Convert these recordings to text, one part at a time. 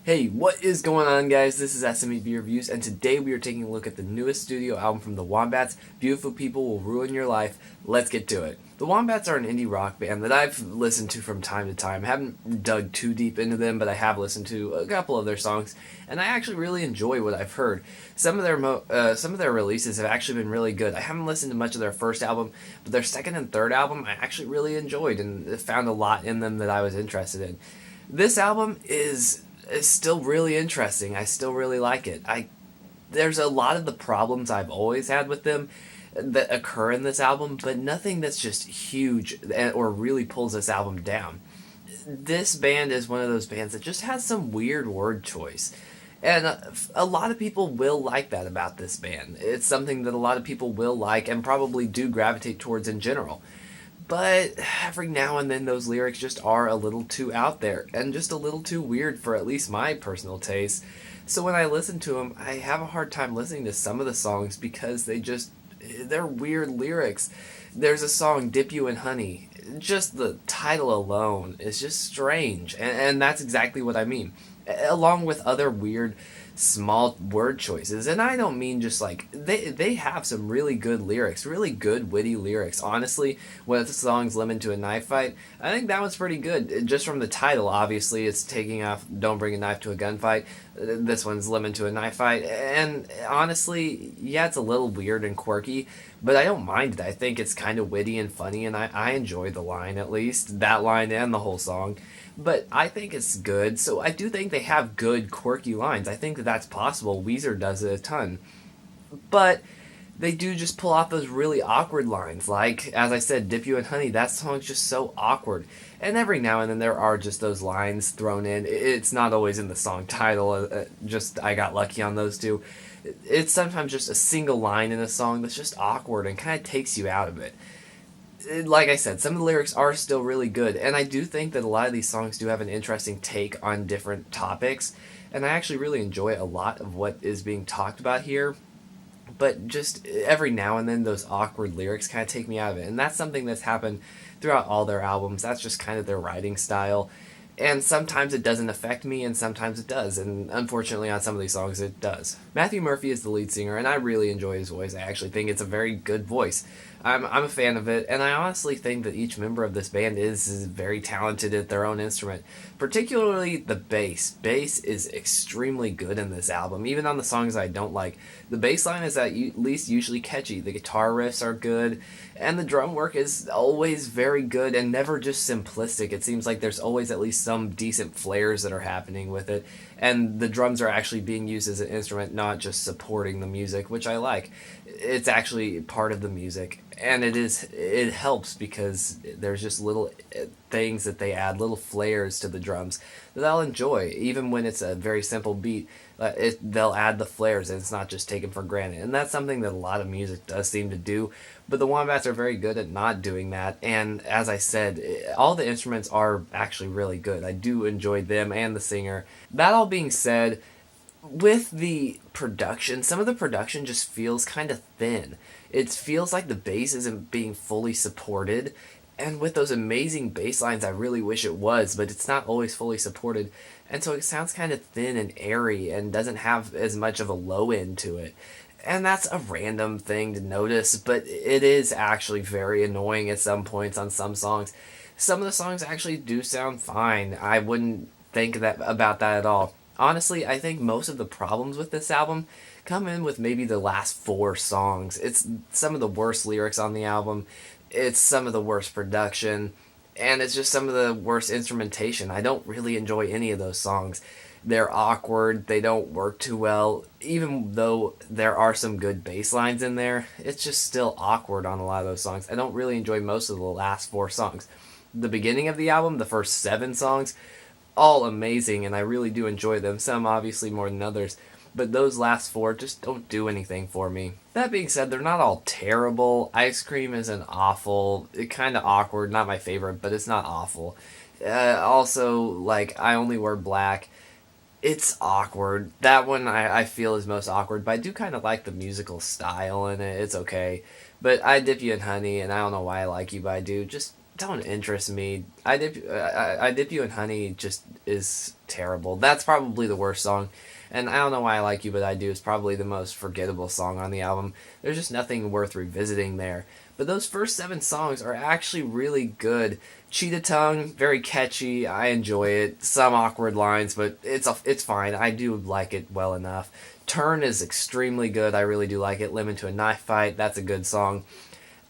Hey, what is going on, guys? This is SMEB Reviews, and today we are taking a look at the newest studio album from the Wombats, Beautiful People Will Ruin Your Life. Let's get to it. The Wombats are an indie rock band that I've listened to from time to time. I haven't dug too deep into them, but I have listened to a couple of their songs, and I actually really enjoy what I've heard. Some of their releases have actually been really good. I haven't listened to much of their first album, but their second and third album I actually really enjoyed and found a lot in them that I was interested in. This album is still really interesting. I still really like it. There's a lot of the problems I've always had with them that occur in this album, but nothing that's just huge or really pulls this album down. This band is one of those bands that just has some weird word choice. And a lot of people will like that about this band. It's something that a lot of people will like and probably do gravitate towards in general. But every now and then those lyrics just are a little too out there and just a little too weird for at least my personal taste. So when I listen to them, I have a hard time listening to some of the songs because they're weird lyrics. There's a song, Dip You in Honey. Just the title alone is just strange, and that's exactly what I mean. Along with other weird small word choices, and I don't mean just like they have some really good lyrics, really good witty lyrics. Honestly, with the song's "Lemon to a Knife Fight," I think that was pretty good. Just from the title, obviously, it's taking off "Don't Bring a Knife to a Gunfight." This one's "Lemon to a Knife Fight," and honestly, yeah, it's a little weird and quirky, but I don't mind it. I think it's kind of witty and funny, and I enjoy the line, at least that line and the whole song. But I think it's good, so I do think they have good, quirky lines. I think that that's possible. Weezer does it a ton. But they do just pull off those really awkward lines. Like, as I said, Dip You in Honey, that song's just so awkward. And every now and then there are just those lines thrown in. It's not always in the song title, just I got lucky on those two. It's sometimes just a single line in a song that's just awkward and kind of takes you out of it. Like I said, some of the lyrics are still really good, and I do think that a lot of these songs do have an interesting take on different topics, and I actually really enjoy a lot of what is being talked about here. But just every now and then, those awkward lyrics kind of take me out of it, and that's something that's happened throughout all their albums. That's just kind of their writing style, and sometimes it doesn't affect me, and sometimes it does, and unfortunately on some of these songs it does. Matthew Murphy is the lead singer, and I really enjoy his voice. I actually think it's a very good voice. I'm a fan of it, and I honestly think that each member of this band is very talented at their own instrument, particularly the bass. Bass is extremely good in this album, even on the songs I don't like. The bass line is at least usually catchy, the guitar riffs are good, and the drum work is always very good and never just simplistic. It seems like there's always at least some decent flares that are happening with it, and the drums are actually being used as an instrument, not just supporting the music, which I like. It's actually part of the music, and it helps because there's just little things that they add, little flares to the drums that I'll enjoy, even when it's a very simple beat. They'll add the flares, and it's not just taken for granted, and that's something that a lot of music does seem to do. But the Wombats are very good at not doing that, and as I said, all the instruments are actually really good. I do enjoy them and the singer. That all being said, with the production, some of the production just feels kind of thin. It feels like the bass isn't being fully supported, and with those amazing bass lines, I really wish it was, but it's not always fully supported, and so it sounds kind of thin and airy and doesn't have as much of a low end to it. And that's a random thing to notice, but it is actually very annoying at some points on some songs. Some of the songs actually do sound fine. I wouldn't think that about that at all. Honestly, I think most of the problems with this album come in with maybe the last four songs. It's some of the worst lyrics on the album, it's some of the worst production, and it's just some of the worst instrumentation. I don't really enjoy any of those songs. They're awkward, they don't work too well. Even though there are some good bass lines in there, it's just still awkward on a lot of those songs. I don't really enjoy most of the last four songs. The beginning of the album, the first seven songs, all amazing, and I really do enjoy them, some obviously more than others, but those last four just don't do anything for me. That being said, they're not all terrible. Ice Cream isn't awful, it's kind of awkward, not my favorite, but it's not awful. Also, like, I Only Wear Black, it's awkward. That one I feel is most awkward, but I do kind of like the musical style in it, it's okay. But I Dip You in Honey, and I don't know why I like you, but I do, just don't interest me. I Dip You in Honey just is terrible. That's probably the worst song. And I don't know why I Like You But I Do is probably the most forgettable song on the album. There's just nothing worth revisiting there. But those first 7 songs are actually really good. Cheetah Tongue, very catchy. I enjoy it. Some awkward lines, but it's fine. I do like it well enough. Turn is extremely good. I really do like it. Lemon to a Knife Fight, that's a good song.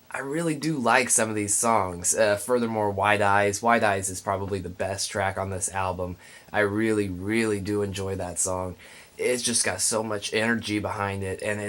I really do like some of these songs. Furthermore, Wide Eyes. Wide Eyes is probably the best track on this album. I really, really do enjoy that song. It's just got so much energy behind it, and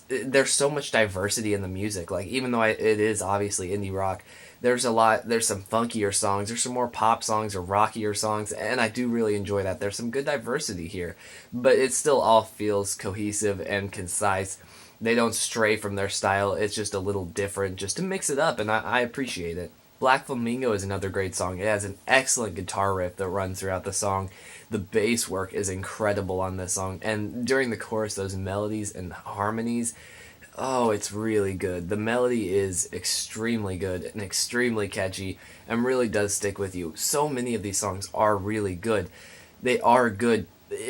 there's so much diversity in the music. Like, even though it is obviously indie rock, there's some funkier songs, there's some more pop songs or rockier songs, and I do really enjoy that. There's some good diversity here, but it still all feels cohesive and concise. They don't stray from their style. It's just a little different, just to mix it up, and I appreciate it. Black Flamingo is another great song. It has an excellent guitar riff that runs throughout the song. The bass work is incredible on this song, and during the chorus, those melodies and harmonies, oh, it's really good. The melody is extremely good and extremely catchy and really does stick with you. So many of these songs are really good. They are good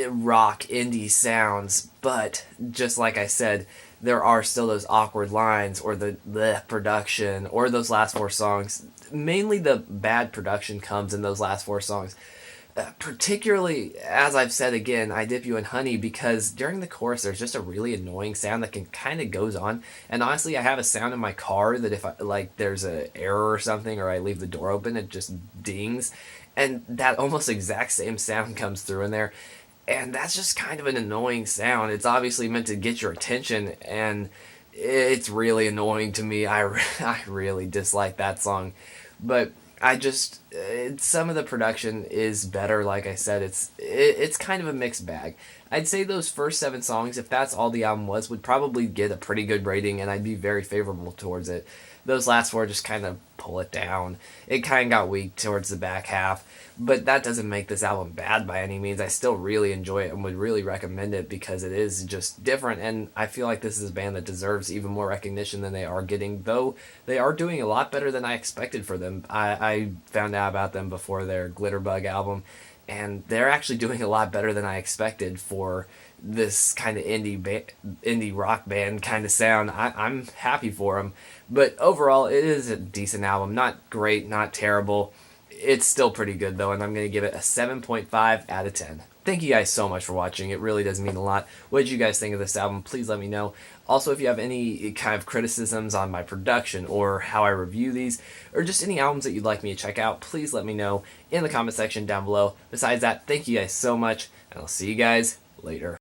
rock indie sounds, but just like I said, there are still those awkward lines or the production or those last 4 songs. Mainly the bad production comes in those last 4 songs. Particularly, as I've said again, I Dip You in Honey, because during the chorus there's just a really annoying sound that can kind of goes on. And honestly, I have a sound in my car that if I, like, there's an error or something, or I leave the door open, it just dings. And that almost exact same sound comes through in there. And that's just kind of an annoying sound. It's obviously meant to get your attention, and it's really annoying to me. I really dislike that song. But some of the production is better. Like I said, it's kind of a mixed bag. I'd say those first 7 songs, if that's all the album was, would probably get a pretty good rating, and I'd be very favorable towards it. Those last 4 just kind of pull it down. It kind of got weak towards the back half, but that doesn't make this album bad by any means. I still really enjoy it and would really recommend it because it is just different, and I feel like this is a band that deserves even more recognition than they are getting, though they are doing a lot better than I expected for them. I found out about them before their Glitterbug album, and they're actually doing a lot better than I expected for this kind of indie rock band kind of sound. I'm happy for them, but overall, it is a decent album. Not great, not terrible. It's still pretty good though, and I'm going to give it a 7.5 out of 10. Thank you guys so much for watching. It really does mean a lot. What did you guys think of this album? Please let me know. Also, if you have any kind of criticisms on my production or how I review these, or just any albums that you'd like me to check out, please let me know in the comment section down below. Besides that, thank you guys so much, and I'll see you guys later.